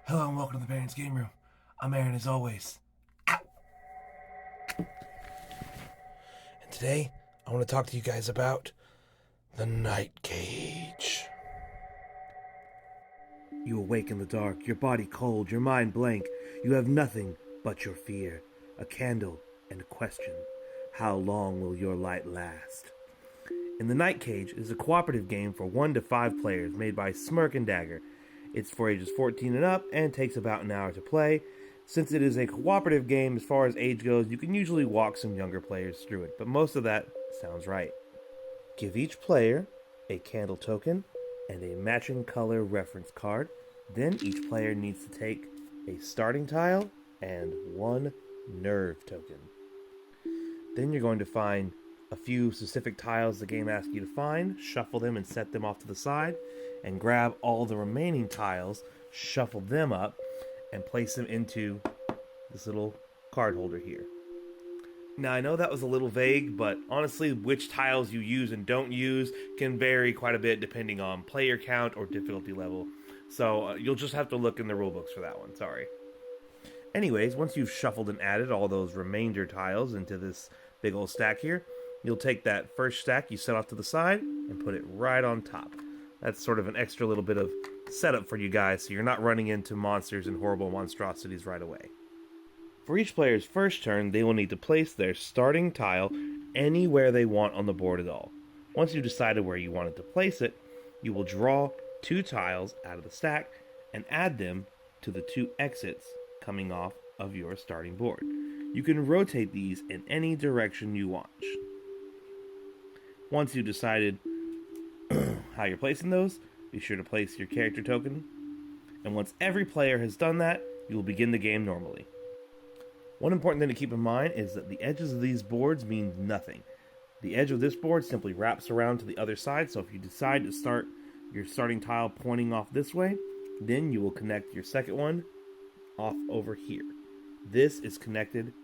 Hello and welcome to the Parents Game Room. I'm Aaron as always. Ow! And today, I want to talk to you guys about the Night Cage. You awake in the dark, your body cold, your mind blank. You have nothing but your fear, a candle, and a question. How long will your light last? In the Night Cage is a cooperative game for 1 to 5 players made by Smirk and Dagger. It's for ages 14 and up and takes about an hour to play. Since it is a cooperative game as far as age goes, you can usually walk some younger players through it, but most of that sounds right. Give each player a candle token and a matching color reference card. Then each player needs to take a starting tile and 1 nerve token. Then you're going to find a few specific tiles the game asks you to find, shuffle them and set them off to the side, and grab all the remaining tiles, shuffle them up, and place them into this little card holder here. Now, I know that was a little vague, but honestly, which tiles you use and don't use can vary quite a bit depending on player count or difficulty level. So you'll just have to look in the rulebooks for that one, sorry. Anyways, once you've shuffled and added all those remainder tiles into this big old stack here, you'll take that first stack you set off to the side and put it right on top. That's sort of an extra little bit of setup for you guys so you're not running into monsters and horrible monstrosities right away. For each player's first turn, they will need to place their starting tile anywhere they want on the board at all. Once you've decided where you wanted to place it, you will draw 2 tiles out of the stack and add them to the 2 exits coming off of your starting board. You can rotate these in any direction you want. Once you've decided how you're placing those, be sure to place your character token, and once every player has done that, you will begin the game normally. One important thing to keep in mind is that the edges of these boards mean nothing. The edge of this board simply wraps around to the other side, so if you decide to start your starting tile pointing off this way, then you will connect your second one off over here. This is connected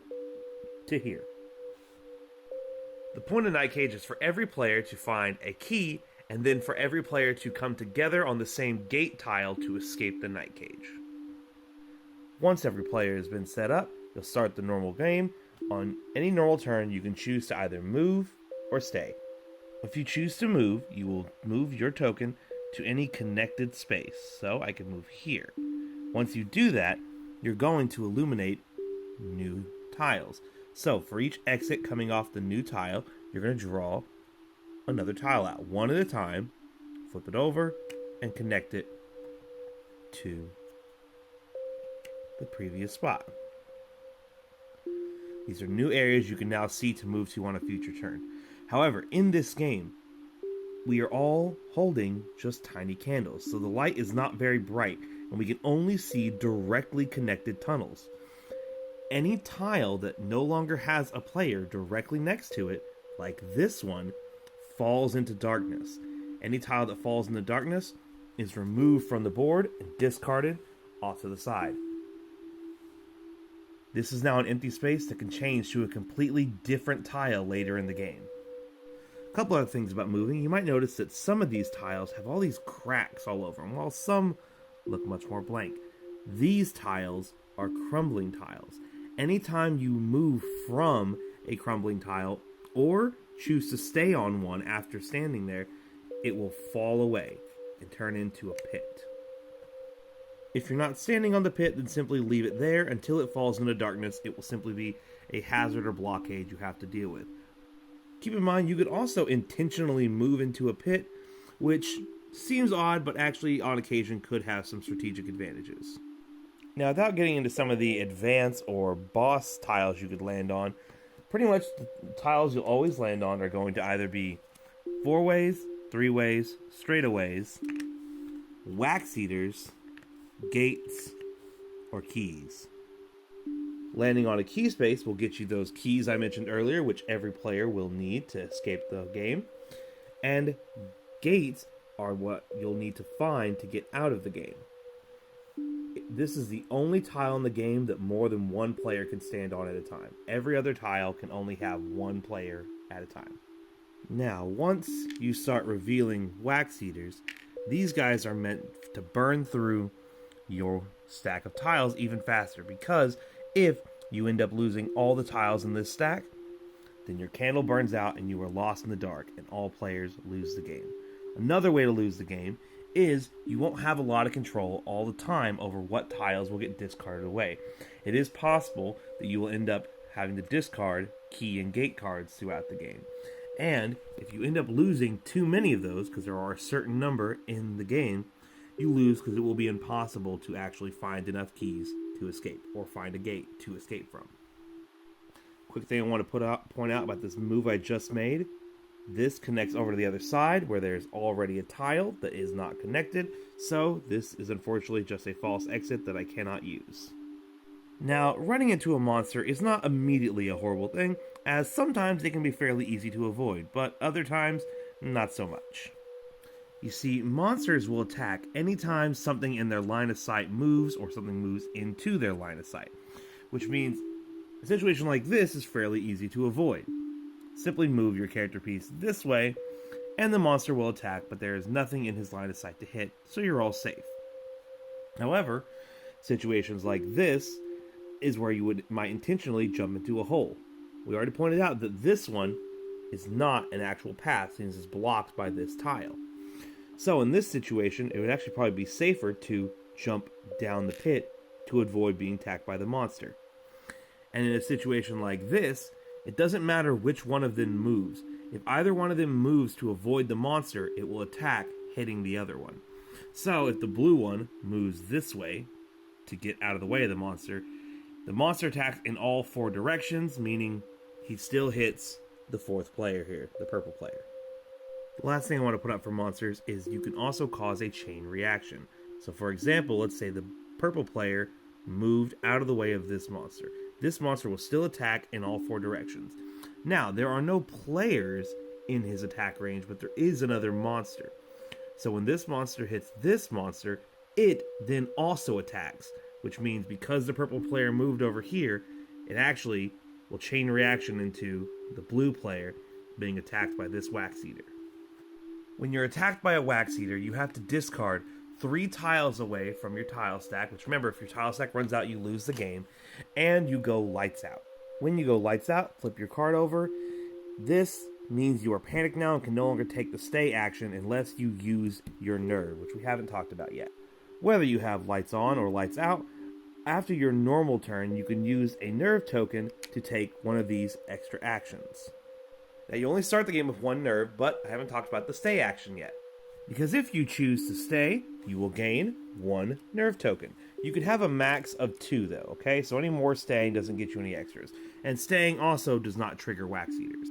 to here. The point of Night Cage is for every player to find a key, and then for every player to come together on the same gate tile to escape the Night Cage. Once every player has been set up, you'll start the normal game. On any normal turn, you can choose to either move or stay. If you choose to move, you will move your token to any connected space. So I can move here. Once you do that, you're going to illuminate new tiles. So for each exit coming off the new tile, you're going to draw another tile out, one at a time, flip it over, and connect it to the previous spot. These are new areas you can now see to move to on a future turn. However, in this game, we are all holding just tiny candles, so the light is not very bright, and we can only see directly connected tunnels. Any tile that no longer has a player directly next to it, like this one, falls into darkness. Any tile that falls into darkness is removed from the board and discarded off to the side. This is now an empty space that can change to a completely different tile later in the game. A couple other things about moving. You might notice that some of these tiles have all these cracks all over them, while some look much more blank. These tiles are crumbling tiles. Anytime you move from a crumbling tile or choose to stay on one after standing there, it will fall away and turn into a pit. If you're not standing on the pit, then simply leave it there until it falls into darkness. It will simply be a hazard or blockade you have to deal with. Keep in mind, you could also intentionally move into a pit, which seems odd, but actually on occasion could have some strategic advantages. Now, without getting into some of the advanced or boss tiles you could land on, pretty much the tiles you'll always land on are going to either be 4-ways, 3-ways, straightaways, wax eaters, gates, or keys. Landing on a key space will get you those keys I mentioned earlier, which every player will need to escape the game. And gates are what you'll need to find to get out of the game. This is the only tile in the game that more than one player can stand on at a time. Every other tile can only have one player at a time. Now, once you start revealing wax eaters, these guys are meant to burn through your stack of tiles even faster, because if you end up losing all the tiles in this stack, then your candle burns out and you are lost in the dark, and all players lose the game. Another way to lose the game is you won't have a lot of control all the time over what tiles will get discarded away. It is possible that you will end up having to discard key and gate cards throughout the game. And if you end up losing too many of those, because there are a certain number in the game, you lose because it will be impossible to actually find enough keys to escape, or find a gate to escape from. Quick thing I want to point out about this move I just made. This connects over to the other side where there's already a tile that is not connected, so this is unfortunately just a false exit that I cannot use. Now, running into a monster is not immediately a horrible thing, as sometimes they can be fairly easy to avoid, but other times, not so much. You see, monsters will attack anytime something in their line of sight moves or something moves into their line of sight, which means a situation like this is fairly easy to avoid. Simply move your character piece this way, and the monster will attack, but there is nothing in his line of sight to hit, so you're all safe. However, situations like this is where you might intentionally jump into a hole. We already pointed out that this one is not an actual path, since it's blocked by this tile. So in this situation, it would actually probably be safer to jump down the pit to avoid being attacked by the monster. And in a situation like this, it doesn't matter which one of them moves. If either one of them moves to avoid the monster, it will attack, hitting the other one. So if the blue one moves this way to get out of the way of the monster attacks in all four directions, meaning he still hits the fourth player here, the purple player. The last thing I want to put up for monsters is you can also cause a chain reaction. So for example, let's say the purple player moved out of the way of this monster. This monster will still attack in all four directions. Now, there are no players in his attack range, but there is another monster. So when this monster hits this monster, it then also attacks, which means because the purple player moved over here, it actually will chain reaction into the blue player being attacked by this wax eater. When you're attacked by a wax eater, you have to discard 3 tiles away from your tile stack, which remember, if your tile stack runs out, you lose the game, and you go lights out. When you go lights out, flip your card over. This means you are panicked now and can no longer take the stay action unless you use your nerve, which we haven't talked about yet. Whether you have lights on or lights out, after your normal turn, you can use a nerve token to take one of these extra actions. Now, you only start the game with 1 nerve, but I haven't talked about the stay action yet. Because if you choose to stay, you will gain 1 nerve token. You can have a max of 2 though, okay? So any more staying doesn't get you any extras. And staying also does not trigger wax eaters.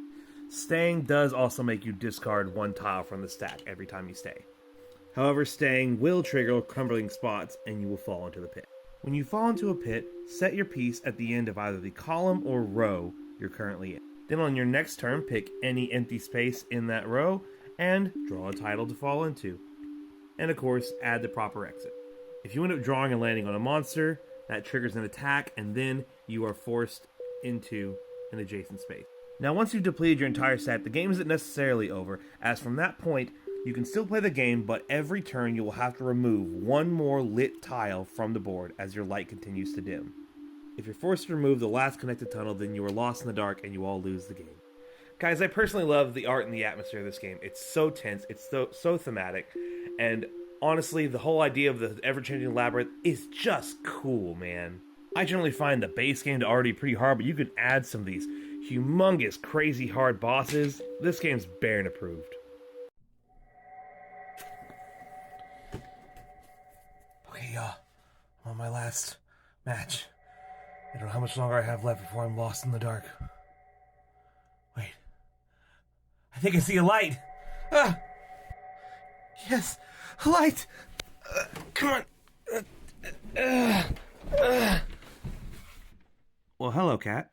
Staying does also make you discard 1 tile from the stack every time you stay. However, staying will trigger crumbling spots and you will fall into the pit. When you fall into a pit, set your piece at the end of either the column or row you're currently in. Then on your next turn, pick any empty space in that row and draw a tile to fall into. And of course, add the proper exit. If you end up drawing and landing on a monster, that triggers an attack, and then you are forced into an adjacent space. Now, once you've depleted your entire set, the game isn't necessarily over, as from that point, you can still play the game, but every turn you will have to remove 1 more lit tile from the board as your light continues to dim. If you're forced to remove the last connected tunnel, then you are lost in the dark and you all lose the game. Guys, I personally love the art and the atmosphere of this game. It's so tense, it's so thematic, and honestly, the whole idea of the ever-changing labyrinth is just cool, man. I generally find the base game to already be pretty hard, but you can add some of these humongous, crazy hard bosses. This game's Baron approved. Okay, I'm on my last match. I don't know how much longer I have left before I'm lost in the dark. Wait. I think I see a light. Ah! Yes, a light! Come on! Well, hello, cat.